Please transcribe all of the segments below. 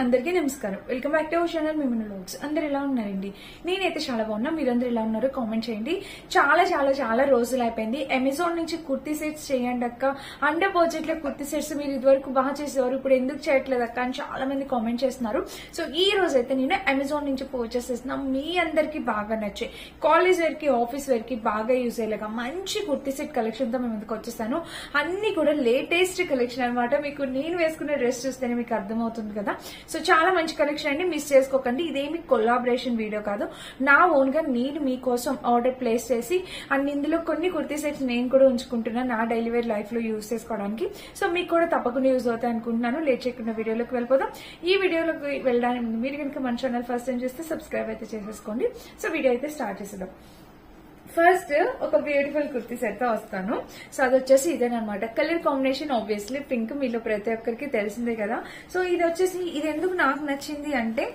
అందరికీ నమస్కారం. Welcome back to our channel Miman vlogs. అందరు ఎలా ఉన్నారండి? నేనైతే చాలా బాగున్నా. మీరందరూ ఎలా ఉన్నారో కామెంట్ చేయండి. చాలా చాలా చాలా రోజులు అయిపోయింది. అమెజాన్ నుంచి కుర్తీ సెట్స్ చేయండి అక్క, అండర్ బడ్జెట్ లో కుర్తీ సెట్స్ మీరు ఇదివరకు బాగా చేసేవారు, ఇప్పుడు ఎందుకు చేయట్లేదు అక్క అని చాలా మంది కామెంట్ చేస్తున్నారు. సో ఈ రోజు అయితే నేను అమెజాన్ నుంచి పర్చేస్ చేస్తున్నా. మీ అందరికి బాగా నచ్చే కాలేజ్ వేర్ కి, ఆఫీస్ వేర్ కి బాగా యూజ్ అయ్యేలాగా మంచి కుర్తీ సెట్ కలెక్షన్ తో మేము ముందుకు వచ్చేసాను. అన్ని కూడా లేటెస్ట్ కలెక్షన్ అనమాట. మీకు నేను వేసుకున్న డ్రెస్ చూస్తేనే మీకు అర్థమవుతుంది కదా. సో చాలా మంచి కలెక్షన్ అండి, మిస్ చేసుకోకండి. ఇదేమి కొలాబరేషన్ వీడియో కాదు, నా ఓన్ గా నేను మీకోసం ఆర్డర్ ప్లేస్ చేసి అండ్ ఇందులో కొన్ని కుర్తీ సెట్స్ నేను కూడా ఉంచుకుంటున్నా నా డైలీ వేర్ లైఫ్ లో యూజ్ చేసుకోవడానికి. సో మీకు కూడా తప్పకుండా యూజ్ అవుతాయి అనుకుంటున్నాను. లేట్ చేయకుండా వీడియోలోకి వెళ్ళిపోదాం. ఈ వీడియోలోకి వెళ్ళడానికి ముందు మీరు కనుక మన ఛానల్ ఫస్ట్ టైం చూస్తే సబ్స్క్రైబ్ అయితే చేసేసుకోండి. సో వీడియో అయితే స్టార్ట్ చేసేద్దాం. ఫస్ట్ ఒక బ్యూటిఫుల్ కుర్తీ సెట్ తో వస్తాను. సో అది వచ్చేసి ఇదేనమాట. కలర్ కాంబినేషన్ ఆబ్వియస్లీ పింక్ మీలో ప్రతి ఒక్కరికి తెలిసిందే కదా. సో ఇది వచ్చేసి ఇది ఎందుకు నాకు నచ్చింది అంటే,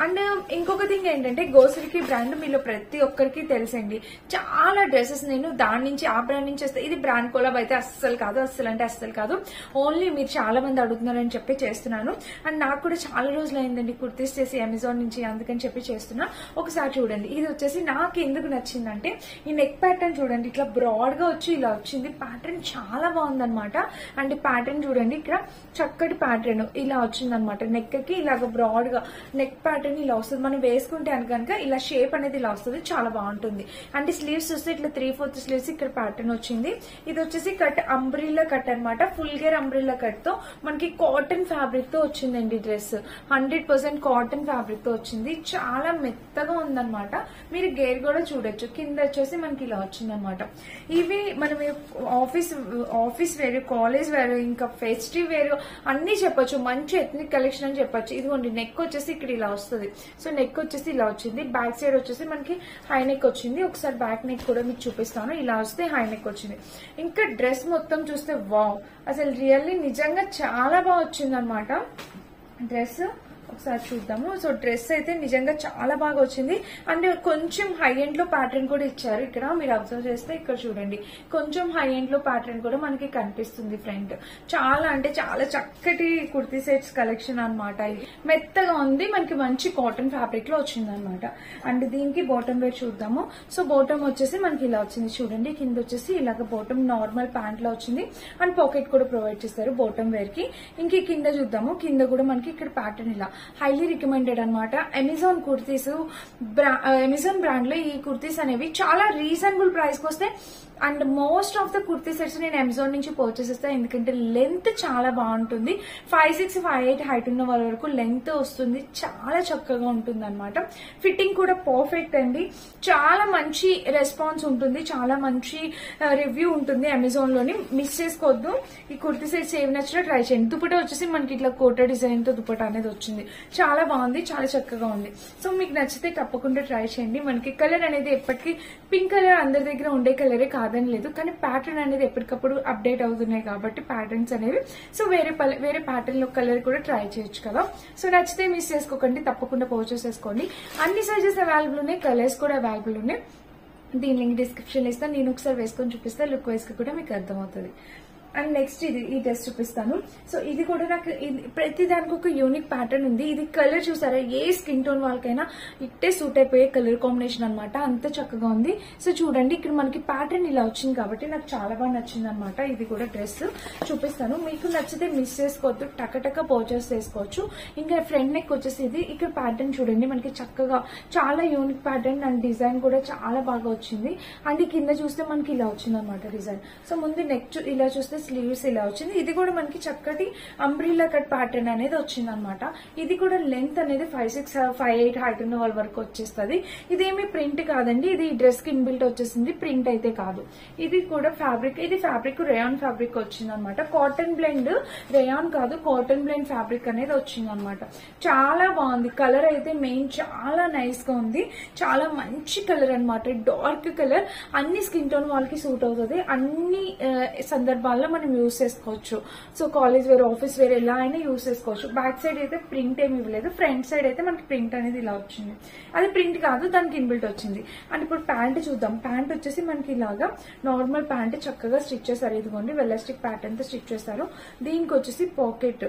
అండ్ ఇంకొక థింగ్ ఏంటంటే గోసరికి బ్రాండ్ మీలో ప్రతి ఒక్కరికి తెలుసండి. చాలా డ్రెస్సెస్ నేను దాని నుంచి ఆ బ్రాండ్ నుంచి వస్తాయి. ఇది బ్రాండ్ కొలాబ్ అయితే అస్సలు కాదు, అస్సలు అంటే అస్సలు కాదు. ఓన్లీ మీరు చాలా మంది అడుగుతున్నారని చెప్పి చేస్తున్నాను. అండ్ నాకు కూడా చాలా రోజులు అయిందండి కుర్తీస్ చేసి అమెజాన్ నుంచి, అందుకని చెప్పి చేస్తున్నా. ఒకసారి చూడండి. ఇది వచ్చేసి నాకు ఎందుకు నచ్చిందంటే ఈ నెక్ ప్యాటర్న్ చూడండి, ఇట్లా బ్రాడ్ గా వచ్చి ఇలా వచ్చింది. ప్యాటర్న్ చాలా బాగుందనమాట. అండ్ ప్యాటర్న్ చూడండి, ఇక్కడ చక్కటి ప్యాటర్న్ ఇలా వచ్చిందనమాట. నెక్ కి ఇలాగ బ్రాడ్ గా నెక్ ప్యాటర్న్ ఇలా వస్తుంది. మనం వేసుకుంటే కనుక ఇలా షేప్ అనేది ఇలా వస్తుంది, చాలా బాగుంటుంది. అంటే స్లీవ్స్ చూస్తే ఇట్లా 3/4 స్లీవ్స్ ఇక్కడ ప్యాటర్న్ వచ్చింది. ఇది వచ్చేసి కట్ అంబ్రిల్లా కట్ అనమాట. ఫుల్ గేర్ అంబ్రిల్లా కట్ తో మనకి కాటన్ ఫ్యాబ్రిక్ తో వచ్చిందండి డ్రెస్. 100% కాటన్ ఫ్యాబ్రిక్ తో వచ్చింది. చాలా మెత్తగా ఉందన్నమాట. మీరు గేర్ కూడా చూడొచ్చు. కింద వచ్చేసి మనకి ఇలా వచ్చిందనమాట. ఇవి మనం ఆఫీస్ వేరు, కాలేజ్ వేరు, ఇంకా ఫెస్టివ్ వేరు అన్ని చెప్పొచ్చు. మంచి ఎథ్నిక్ కలెక్షన్ అని చెప్పొచ్చు. ఇదిగోండి నెక్ వచ్చేసి ఇక్కడ ఇలా వస్తుంది. సో నెక్ వచ్చేసి ఇలా వచ్చింది. బ్యాక్ సైడ్ వచ్చేసి మనకి హై నెక్ వచ్చింది. ఒకసారి బ్యాక్ నెక్ కూడా మీకు చూపిస్తాను. ఇలా వస్తే హై నెక్ వచ్చింది. ఇంకా డ్రెస్ మొత్తం చూస్తే వావ్, అసలు రియల్లీ నిజంగా చాలా బాగా వచ్చింది అనమాట డ్రెస్. ఒకసారి చూద్దాము. సో డ్రెస్ అయితే నిజంగా చాలా బాగా వచ్చింది. అండ్ కొంచెం హై ఎండ్ లో ప్యాటర్న్ కూడా ఇచ్చారు. ఇక్కడ మీరు అబ్జర్వ్ చేస్తే ఇక్కడ చూడండి, కొంచెం హై ఎండ్ లో ప్యాటర్న్ కూడా మనకి కనిపిస్తుంది ఫ్రంట్. చాలా అంటే చాలా చక్కటి కుర్తీ సెట్స్ కలెక్షన్ అనమాట. ఇది మెత్తగా ఉంది, మనకి మంచి కాటన్ ఫ్యాబ్రిక్ లో వచ్చింది అనమాట. అండ్ దీనికి బాటమ్ వేర్ చూద్దాము. సో బాటమ్ వచ్చేసి మనకి ఇలా వచ్చింది చూడండి. కింద వచ్చేసి ఇలాగ బాటమ్ నార్మల్ ప్యాంట్ లో వచ్చింది. అండ్ పాకెట్ కూడా ప్రొవైడ్ చేస్తారు బాటమ్ వేర్ కి. ఇంక కింద చూద్దాము. కింద కూడా మనకి ఇక్కడ ప్యాటర్న్ ఇలా హైలీ రికమెండెడ్ అనమాట. అమెజాన్ కుర్తీస్, అమెజాన్ బ్రాండ్ లో ఈ కుర్తీస్ అనేవి చాలా రీజనబుల్ ప్రైస్ కి వస్తాయి. And most of the kurti sets నేను అమెజాన్ నుంచి పర్చేస్ చేస్తాను. ఎందుకంటే లెంత్ చాలా బాగుంటుంది. 5'6", 5'8" హైట్ ఉన్న వాళ్ళ వరకు లెంత్ వస్తుంది. చాలా చక్కగా ఉంటుంది అనమాట. ఫిట్టింగ్ కూడా పర్ఫెక్ట్ అండి. చాలా మంచి రెస్పాన్స్ ఉంటుంది, చాలా మంచి రివ్యూ ఉంటుంది అమెజాన్ లోని. మిస్ చేసుకోవద్దు. ఈ కుర్తీ సెట్స్ ఏవి నచ్చినా ట్రై చేయండి. దుపట్టా వచ్చేసి మనకి ఇట్లా కోటా డిజైన్ తో దుపట్టా అనేది వచ్చింది. చాలా బాగుంది, చాలా చక్కగా ఉంది. సో మీకు నచ్చితే తప్పకుండా ట్రై చేయండి. మనకి కలర్ అనేది ఎప్పటికీ పింక్ కలర్ అందరి దగ్గర ఉండే కలరే కాదని లేదు, కానీ ప్యాటర్న్ అనేది ఎప్పటికప్పుడు అప్డేట్ అవుతున్నాయి కాబట్టి ప్యాటర్న్స్ అనేవి. సో వేరే ప్యాటర్న్ లో కలర్ కూడా ట్రై చేయొచ్చు కదా. సో నచ్చితే మిస్ చేసుకోకండి, తప్పకుండా పర్చేస్ చేసుకోండి. అన్ని సైజెస్ అవైలబుల్ ఉన్నాయి, కలర్స్ కూడా అవైలబుల్ ఉన్నాయి. దీని లింక్ డిస్క్రిప్షన్ లో ఇస్తాను. నేను ఒకసారి వేసుకొని చూపిస్తే లుక్ వైస్ కూడా మీకు అర్థమవుతుంది. అండ్ నెక్స్ట్ ఈ డ్రెస్ చూపిస్తాను. సో ఇది కూడా నాకు ప్రతి దానికి ఒక యూనిక్ ప్యాటర్న్ ఉంది. ఇది కలర్ చూసారా, ఏ స్కిన్ టోన్ వాళ్ళకైనా ఇట్టే సూట్ అయిపోయే కలర్ కాంబినేషన్ అనమాట. అంత చక్కగా ఉంది. సో చూడండి, ఇక్కడ మనకి ప్యాటర్న్ ఇలా వచ్చింది కాబట్టి నాకు చాలా బాగా నచ్చింది అనమాట. ఇది కూడా డ్రెస్ చూపిస్తాను. మీకు నచ్చితే మిస్ చేసుకోవద్దు, టకటక పర్చేస్ చేసుకోవచ్చు. ఇంకా ఫ్రంట్ నెక్ వచ్చేసి ఇది ఇక్కడ ప్యాటర్న్ చూడండి, మనకి చక్కగా చాలా యూనిక్ ప్యాటర్న్ అండ్ డిజైన్ కూడా చాలా బాగా వచ్చింది. అండ్ కింద చూస్తే మనకి ఇలా వచ్చింది అనమాట డిజైన్. సో ముందు నెక్ ఇలా చూస్తే స్లీవ్స్ ఇలా వచ్చింది. ఇది కూడా మనకి చక్కటి అంబ్రిల్లా కట్ ప్యాటర్న్ అనేది వచ్చింది అనమాట. ఇది కూడా లెంత్ అనేది 5'6", 5'8" హైట్ ఉన్న వాళ్ళ వరకు వచ్చేస్తుంది. ఇదేమి ప్రింట్ కాదండి, ఇది డ్రెస్ కి ఇన్బిల్ట్ వచ్చేసింది, ప్రింట్ అయితే కాదు. ఇది కూడా ఫ్యాబ్రిక్, ఇది ఫ్యాబ్రిక్ రేయాన్ ఫ్యాబ్రిక్ వచ్చింది అనమాట. కాటన్ బ్లెండ్, రేయాన్ కాదు, కాటన్ బ్లెండ్ ఫ్యాబ్రిక్ అనేది వచ్చింది అనమాట. చాలా బాగుంది. కలర్ అయితే మెయిన్ చాలా నైస్ గా ఉంది. చాలా మంచి కలర్ అనమాట, డార్క్ కలర్. అన్ని స్కిన్ టోన్ వాళ్ళకి సూట్ అవుతుంది. అన్ని సందర్భాల్లో మనం యూజ్ చేసుకోవచ్చు. So college wear, office wear ఎలా అయినా యూజ్ చేసుకోవచ్చు. బ్యాక్ సైడ్ అయితే ప్రింట్ ఏమి ఇవ్వలేదు, ఫ్రంట్ సైడ్ అయితే మనకి ప్రింట్ అనేది ఇలా వచ్చింది. అది ప్రింట్ కాదు, దానికి ఇన్బిల్ట్ వచ్చింది. అండ్ ఇప్పుడు ప్యాంట్ చూద్దాం. ప్యాంట్ వచ్చేసి మనకి ఇలాగా నార్మల్ ప్యాంట్ చక్కగా స్టిచ్ చేశారు. ఇదిగోండి వెల్లస్టిక్ ప్యాటర్న్ తో స్టిచ్ చేశారు. దీనికి వచ్చేసి పాకెట్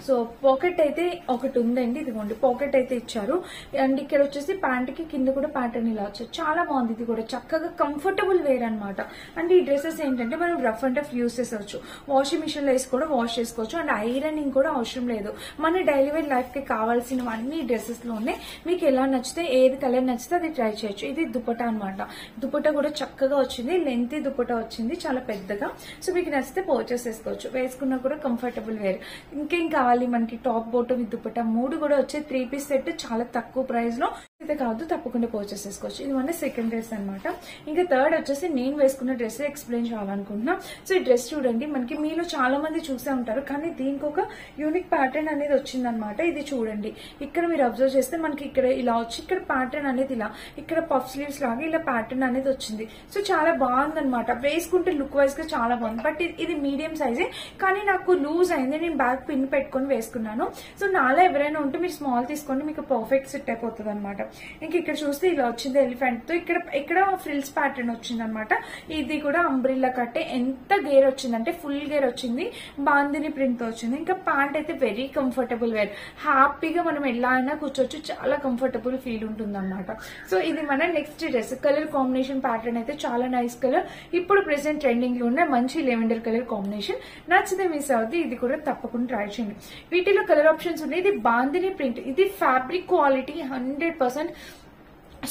సో పాకెట్ అయితే ఒకటి ఉందండి, ఇదిగోండి పాకెట్ అయితే ఇచ్చారు. అండ్ ఇక్కడ వచ్చేసి ప్యాంట్ కి కింద కూడా ప్యాటర్న్ ఇలా వచ్చారు. చాలా బాగుంది, ఇది కూడా చక్కగా కంఫర్టబుల్ వేర్ అనమాట. అండ్ ఈ డ్రెస్సెస్ ఏంటంటే మనం రఫ్ అండ్ టఫ్ యూస్ చేసవచ్చు, వాషింగ్ మిషన్ లో వేసి కూడా వాష్ చేసుకోవచ్చు. అండ్ ఐరనింగ్ కూడా అవసరం లేదు. మన డైలీ వేర్ లైఫ్ కి కావాల్సినవన్నీ డ్రెస్సెస్ లోనే. మీకు ఎలా నచ్చితే, ఏది కలర్ నచ్చితే అది ట్రై చేయొచ్చు. ఇది దుపట్టా అనమాట. దుపట్టా కూడా చక్కగా వచ్చింది, లెంత్ దుపట్టా వచ్చింది, చాలా పెద్దగా. సో మీకు నచ్చితే పర్చేస్ చేసుకోవచ్చు, వేసుకున్నా కూడా కంఫర్టబుల్ వేర్. ఇంకేం కావాలి మనకి, టాప్ బాటమ్ దుపట్టా 3 కూడా వచ్చే 3 పీస్ సెట్ చాలా తక్కువ ప్రైస్ లో. అయితే కాదు, తప్పకుండా పర్చేస్ చేసుకోవచ్చు. ఇది మన సెకండ్ డ్రెస్ అనమాట. ఇంకా థర్డ్ వచ్చేసి నేను వేసుకున్న డ్రెస్ ఎక్స్ప్లెయిన్ చేయాలనుకుంటున్నా. సో ఈ డ్రెస్ చూడండి, మనకి మీలో చాలా మంది చూసే ఉంటారు, కానీ దీనికి ఒక యూనిక్ ప్యాటర్న్ అనేది వచ్చిందనమాట. ఇది చూడండి, ఇక్కడ మీరు అబ్జర్వ్ చేస్తే మనకి ఇక్కడ ఇలా వచ్చి, ఇక్కడ ప్యాటర్న్ అనేది ఇలా, ఇక్కడ పఫ్ స్లీవ్స్ లాగా ఇలా ప్యాటర్న్ అనేది వచ్చింది. సో చాలా బాగుందనమాట, వేసుకుంటే లుక్ వైజ్ గా చాలా బాగుంది. బట్ ఇది మీడియం సైజే, కానీ నాకు లూజ్ అయింది, నేను బ్యాక్ పిన్ పెట్టుకుని వేసుకున్నాను. సో నాలో ఎవరైనా ఉంటే మీరు స్మాల్ తీసుకోండి, మీకు పర్ఫెక్ట్ సెట్ అయిపోతుంది అనమాట. ఇంక ఇక్కడ చూస్తే ఇలా వచ్చింది ఎలిఫెంట్ తో, ఇక్కడ ఫ్రిల్స్ ప్యాటర్న్ వచ్చింది అనమాట. ఇది కూడా అంబ్రిల్లా కట్టే, ఎంత గేర్ వచ్చిందంటే ఫుల్ గేర్ వచ్చింది, బాందిని ప్రింట్ తో వచ్చింది. ఇంకా ప్యాంట్ అయితే వెరీ కంఫర్టబుల్ వేర్, హ్యాపీగా మనం ఎలా అయినా కూర్చోవచ్చు, చాలా కంఫర్టబుల్ ఫీల్ ఉంటుంది అనమాట. సో ఇది మన next dress. Colour combination pattern అయితే చాలా నైస్ కలర్, ఇప్పుడు ప్రెసెంట్ ట్రెండింగ్ లో ఉన్న మంచి లెవెండర్ కలర్ కాంబినేషన్. నచ్చితే మిస్ అవుతుంది, ఇది కూడా తప్పకుండా ట్రై చేయండి. వీటిలో కలర్ ఆప్షన్స్ ఉన్నాయి. ఇది బాందిని ప్రింట్, ఇది fabric quality 100%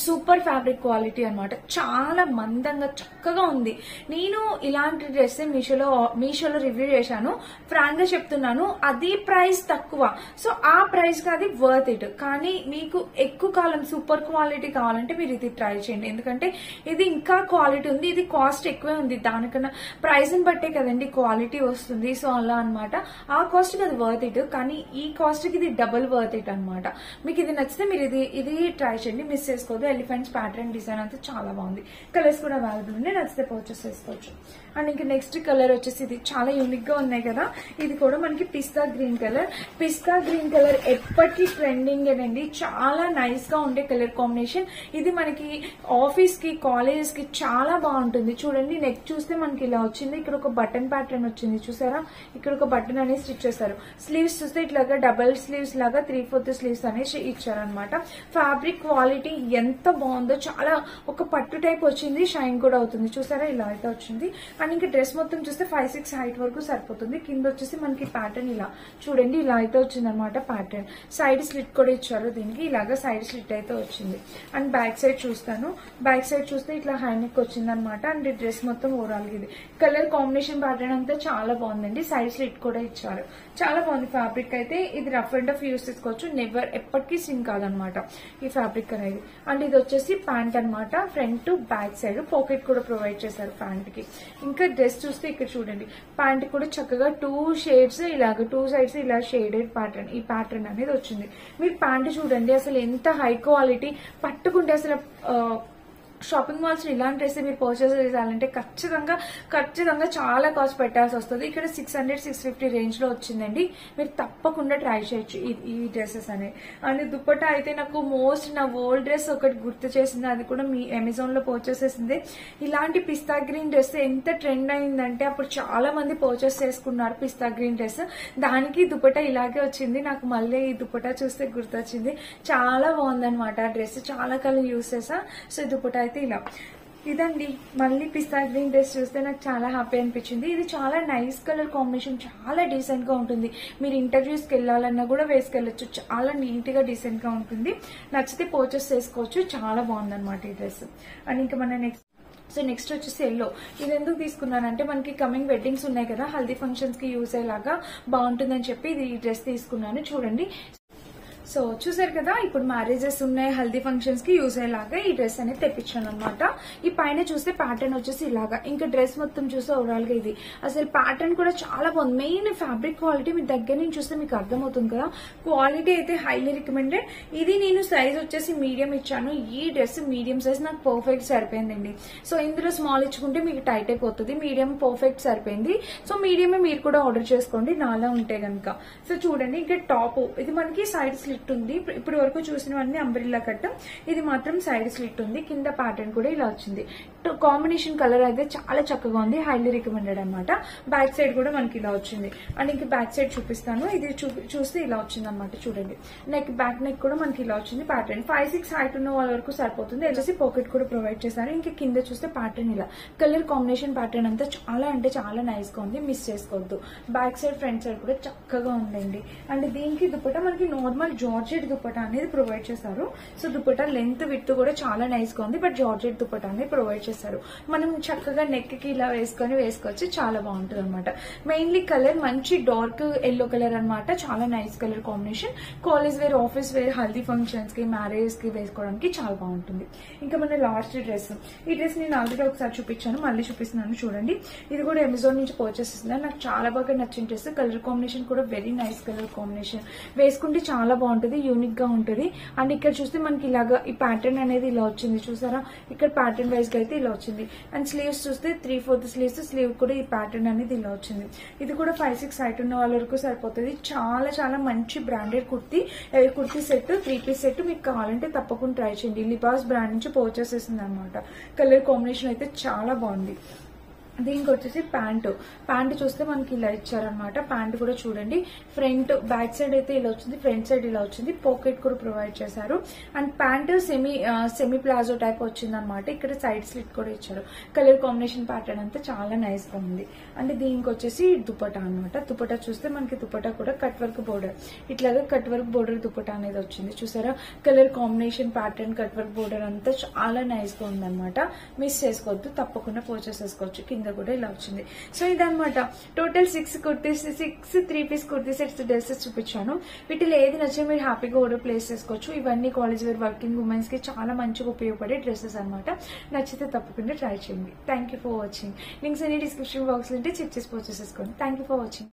super fabric quality అనమాట, చాలా మందంగా చక్కగా ఉంది. నేను ఇలాంటి డ్రెస్ మీషోలో రివ్యూ చేశాను, ఫ్రాంక్ గా చెప్తున్నాను, అది ప్రైస్ తక్కువ. సో ఆ ప్రైస్ కి అది వర్త్ ఇట్. కానీ మీకు ఎక్కువ కాలం సూపర్ క్వాలిటీ కావాలంటే మీరు ఇది ట్రై చేయండి, ఎందుకంటే ఇది ఇంకా క్వాలిటీ ఉంది, ఇది కాస్ట్ ఎక్కువే ఉంది. దానికన్నా ప్రైస్ ని బట్టే కదండి క్వాలిటీ వస్తుంది. సో అలా అనమాట, ఆ కాస్ట్ కి అది వర్త్ ఇట్, కానీ ఈ కాస్ట్ కి ఇది డబుల్ వర్త్ ఇట్ అనమాట. మీకు ఇది నచ్చితే మీరు ఇది ట్రై చేయండి, మిస్ చేసుకోండి. ఎలిఫెంట్స్ ప్యాటర్న్ డిజైన్ అంతా చాలా బాగుంది, కలర్స్ కూడా అవైలబుల్ ఉన్నాయి, నచ్చితే పర్చేస్ చేసుకోవచ్చు. అండ్ ఇంకా నెక్స్ట్ కలర్ వచ్చేసి ఇది చాలా యూనిక్ గా ఉన్నాయి కదా, ఇది కూడా మనకి పిస్తా గ్రీన్ కలర్. పిస్తా గ్రీన్ కలర్ ఎప్పటికీ ట్రెండింగ్ అండి, చాలా నైస్ గా ఉండే కలర్ కాంబినేషన్. ఇది మనకి ఆఫీస్ కి, కాలేజెస్ కి చాలా బాగుంటుంది. చూడండి, నెక్ చూస్తే మనకి ఇలా వచ్చింది, ఇక్కడ ఒక బటన్ ప్యాటర్న్ వచ్చింది చూసారా, ఇక్కడ ఒక బటన్ అనేది స్టిచ్ చేస్తారు. స్లీవ్స్ చూస్తే ఇట్లాగా డబల్ స్లీవ్స్ లాగా 3/4 స్లీవ్స్ అనేది ఇచ్చారనమాట. ఫ్యాబ్రిక్ క్వాలిటీ ఎంత బాగుందో, చాలా ఒక పట్టు టైప్ వచ్చింది, షైన్ కూడా అవుతుంది చూసారా, ఇలా అయితే వచ్చింది. అండ్ ఇంకా డ్రెస్ మొత్తం చూస్తే 5'6" హైట్ వరకు సరిపోతుంది. కింద వచ్చేసి మనకి ప్యాటర్న్ ఇలా చూడండి, ఇలా అయితే వచ్చింది అనమాట ప్యాటర్న్. సైడ్ స్లిట్ కూడా ఇచ్చారు దీనికి, ఇలాగా సైడ్ స్లిట్ అయితే వచ్చింది. అండ్ బ్యాక్ సైడ్ చూస్తాను, బ్యాక్ సైడ్ చూస్తే ఇట్లా హై నెక్ వచ్చింది అనమాట. అండ్ డ్రెస్ మొత్తం ఓవరాల్ ఇది కలర్ కాంబినేషన్ ప్యాటర్న్ అంతా చాలా బాగుందండి. సైడ్ స్లిట్ కూడా ఇచ్చారు, చాలా బాగుంది. ఫ్యాబ్రిక్ అయితే ఇది రఫ్ అండ్ టఫ్ యూస్ చేసుకోవచ్చు, నెవర్ ఎప్పటికీ సింక్ కాదనమాట ఈ ఫ్యాబ్రిక్ అనేది. అండ్ ఇది వచ్చేసి ప్యాంట్ అనమాట, front to back side pocket కూడా ప్రొవైడ్ చేశారు ప్యాంట్ కి. ఇంకా డ్రెస్ చూస్తే ఇక్కడ చూడండి, ప్యాంట్ కూడా చక్కగా 2 షేడ్స్ ఇలాగ 2 సైడ్స్ ఇలా షేడెడ్ ప్యాటర్న్, ఈ ప్యాటర్న్ అనేది వచ్చింది. మీరు ప్యాంట్ చూడండి, అసలు ఎంత హై క్వాలిటీ, పట్టుకుంటే అసలు షాపింగ్ మాల్స్ లో ఇలాంటి డ్రెస్ మీరు పర్చేస్ చేయాలంటే ఖచ్చితంగా చాలా కాస్ట్ పెట్టాల్సి వస్తుంది. ఇక్కడ 600-650 రేంజ్ లో వచ్చిందండి, మీరు తప్పకుండా ట్రై చేయొచ్చు ఈ డ్రెస్సెస్ అనేవి. అండ్ దుపట్టా అయితే నాకు నా ఓల్డ్ డ్రెస్ ఒకటి గుర్తు చేసింది, అది కూడా మీ అమెజాన్ లో పర్చేస్ చేసింది. ఇలాంటి పిస్తా గ్రీన్ డ్రెస్ ఎంత ట్రెండ్ అయిందంటే అప్పుడు చాలా మంది పర్చేస్ చేసుకున్నారు పిస్తా గ్రీన్ డ్రెస్, దానికి దుపట్టా ఇలాగే వచ్చింది. నాకు మళ్ళీ ఈ దుపట్టా చూస్తే గుర్తొచ్చింది, చాలా బాగుందనమాట ఆ డ్రెస్, చాలా కలర్ యూస్ చేసా. సో ఈ దుపట్టా అయితే ఇలా ఇదండి. మళ్ళీ పిస్తా గ్రీన్ డ్రెస్ చూస్తే నాకు చాలా హ్యాపీ అనిపించింది. ఇది చాలా నైస్ కలర్ కాంబినేషన్, చాలా డీసెంట్ గా ఉంటుంది. మీరు ఇంటర్వ్యూస్ కి వెళ్ళాలన్నా కూడా వేసుకెళ్ళొచ్చు, చాలా నీట్ గా డీసెంట్ గా ఉంటుంది. నచ్చితే పర్చేస్ చేసుకోవచ్చు, చాలా బాగుందన్నమాట ఈ డ్రెస్. అండ్ ఇంకా మన నెక్స్ట్ వచ్చేసి ఎల్లో. ఇది ఎందుకు తీసుకున్నానంటే మనకి కమింగ్ వెడ్డింగ్స్ ఉన్నాయి కదా, హల్దీ ఫంక్షన్స్ కి యూజ్ అయ్యేలాగా బాగుంటుందని చెప్పి ఇది ఈ డ్రెస్ తీసుకున్నాను. చూడండి, సో చూసారు కదా, ఇప్పుడు మ్యారేజెస్ ఉన్నాయి, హల్దీ ఫంక్షన్స్ కి యూజ్ అయ్యేలాగా ఈ డ్రెస్ అనేది తెప్పించాను అనమాట. ఈ పైన చూస్తే ప్యాటర్న్ వచ్చేసి ఇలాగా, ఇంకా డ్రెస్ మొత్తం చూస్తే ఓవరాల్ గా ఇది అసలు ప్యాటర్న్ కూడా చాలా బాగుంది. మెయిన్ ఫ్యాబ్రిక్ క్వాలిటీ మీ దగ్గర నుంచి చూస్తే మీకు అర్థమవుతుంది కదా, క్వాలిటీ అయితే హైలీ రికమెండెడ్. ఇది నేను సైజ్ వచ్చేసి మీడియం ఇచ్చాను, ఈ డ్రెస్ మీడియం సైజ్ నాకు పర్ఫెక్ట్ సరిపోయిందండి. సో ఇందులో స్మాల్ ఇచ్చుకుంటే మీకు టైట్ అయిపోతుంది, మీడియం పర్ఫెక్ట్ సరిపోయింది. సో మీడియమే మీరు కూడా ఆర్డర్ చేసుకోండి నాలా ఉంటే గనుక. సో చూడండి, ఇంకా టాప్ ఇది మనకి సైడ్ స్లిట్ స్లిట్ ఉంది. ఇప్పుడు వరకు చూసినవన్నీ అంబ్రిల్లా కట్, ఇది మాత్రం సైడ్ స్లిట్ ఉంది. కింద ప్యాటర్న్ కూడా ఇలా వచ్చింది. కాంబినేషన్ కలర్ అయితే చాలా చక్కగా ఉంది, హైలీ రికమెండెడ్ అనమాట. బ్యాక్ సైడ్ కూడా మనకి ఇలా వచ్చింది. అండ్ ఇంక బ్యాక్ సైడ్ చూపిస్తాను. ఇది చూస్తే ఇలా వచ్చింది అనమాట. చూడండి, బ్యాక్ నెక్ కూడా మనకి ఇలా వచ్చింది. ప్యాటర్న్ 5'6" హైట్ ఉన్న వాళ్ళ వరకు సరిపోతుంది. వచ్చేసి పాకెట్ కూడా ప్రొవైడ్ చేశారు. ఇంకా కింద చూస్తే ప్యాటర్న్ ఇలా కలర్ కాంబినేషన్ ప్యాటర్న్ అంతా చాలా అంటే చాలా నైస్ గా ఉంది, మిస్ చేసుకోవద్దు. బ్యాక్ సైడ్ ఫ్రంట్ సైడ్ కూడా చక్కగా ఉందండి. అండ్ దీనికి దుపట్టా మనకి నార్మల్ జార్జెట్ దుపట్టా అనేది ప్రొవైడ్ చేశారు. సో దుపట్టా లెంత్ విడ్త్ కూడా చాలా నైస్ గా ఉంది, బట్ జార్జెట్ దుపట్టా అనేది ప్రొవైడ్ చేశారు. మనం చక్కగా నెక్ కి ఇలా వేసుకోవచ్చు, చాలా బాగుంటుంది అనమాట. మెయిన్లీ కలర్ మంచి డార్క్ ఎల్లో కలర్ అనమాట, చాలా nice colour combination. College wear, office wear, haldi functions కి, మ్యారేజ్ కి వేసుకోవడానికి చాలా బాగుంటుంది. ఇంకా మన లాస్ట్ డ్రెస్, ఈ డ్రెస్ నేను ఆల్రెడీ ఒకసారి చూపించాను, మళ్ళీ చూపిస్తున్నాను చూడండి. ఇది కూడా అమెజాన్ నుంచి పర్చేస్ చేస్తున్నాను. నాకు చాలా బాగా నచ్చిన డ్రెస్. కలర్ కాంబినేషన్ కూడా వెరీ నైస్ కలర్ కాంబినేషన్, వేసుకుంటే చాలా బాగుంటుంది, యూనిక్ గా ఉంటుంది. అండ్ ఇక్కడ చూస్తే మనకి ఇలాగా ఈ ప్యాటర్న్ అనేది ఇలా వచ్చింది, చూసారా? ఇక్కడ ప్యాటర్న్ వైజ్ గా అయితే ఇలా వచ్చింది. అండ్ స్లీవ్స్ చూస్తే 3/4 స్లీవ్స్, స్లీవ్ కూడా ఈ ప్యాటర్న్ అనేది ఇలా వచ్చింది. ఇది కూడా 5'6" హైట్ ఉన్న వాళ్ళ వరకు సరిపోతుంది. చాలా చాలా మంచి branded kurti set, 3 piece set. మీకు కావాలంటే తప్పకుండా ట్రై చేయండి. లిబాస్ బ్రాండ్ నుంచి పర్చేస్ చేసింది అనమాట. కలర్ కాంబినేషన్ అయితే చాలా బాగుంది. దీనికి వచ్చేసి ప్యాంట్ చూస్తే మనకి ఇలా ఇచ్చారనమాట. ప్యాంట్ కూడా చూడండి, ఫ్రంట్ బ్యాక్ సైడ్ అయితే ఇలా వచ్చింది, ఫ్రంట్ సైడ్ ఇలా వచ్చింది. పాకెట్ కూడా ప్రొవైడ్ చేశారు. And pant semi palazzo type వచ్చింది అనమాట. ఇక్కడ సైడ్ స్లిట్ కూడా ఇచ్చారు. కలర్ కాంబినేషన్ ప్యాటర్న్ అంతా చాలా నైస్ గా ఉంది. అండ్ దీనికి వచ్చేసి దుపట్టా అనమాట. దుపట్టా చూస్తే మనకి దుపట్టా కూడా కట్ వర్క్ బోర్డర్, ఇట్లాగా కట్ వర్క్ బోర్డర్ దుపట్టా అనేది వచ్చింది. చూసారా? Colour combination pattern, cut work border అంతా చాలా నైస్ గా ఉందన్నమాట. మిస్ చేసుకోవద్దు, తప్పకుండా పర్చేస్ చేసుకోవచ్చు. కింద కూడా ఇలా వచ్చింది. సో ఇదనమాట total 6 3 piece kurti sets dresses చూపించాను. వీటిలో ఏది నచ్చినా మీరు హ్యాపీగా ఆర్డర్ ప్లేస్ చేసుకోవచ్చు. ఇవన్నీ కాలేజ్ వేర్ వర్కింగ్ ఉమెన్స్ కి చాలా మంచిగా ఉపయోగపడే డ్రెస్సెస్ అనమాట. నచ్చితే తప్పకుండా ట్రై చేయండి. Thank you for watching. Links అన్ని డిస్క్రిప్షన్ బాక్స్ లో ఉంటే చెక్ చేసి పర్చేస్ చేసుకోండి. Thank you for watching.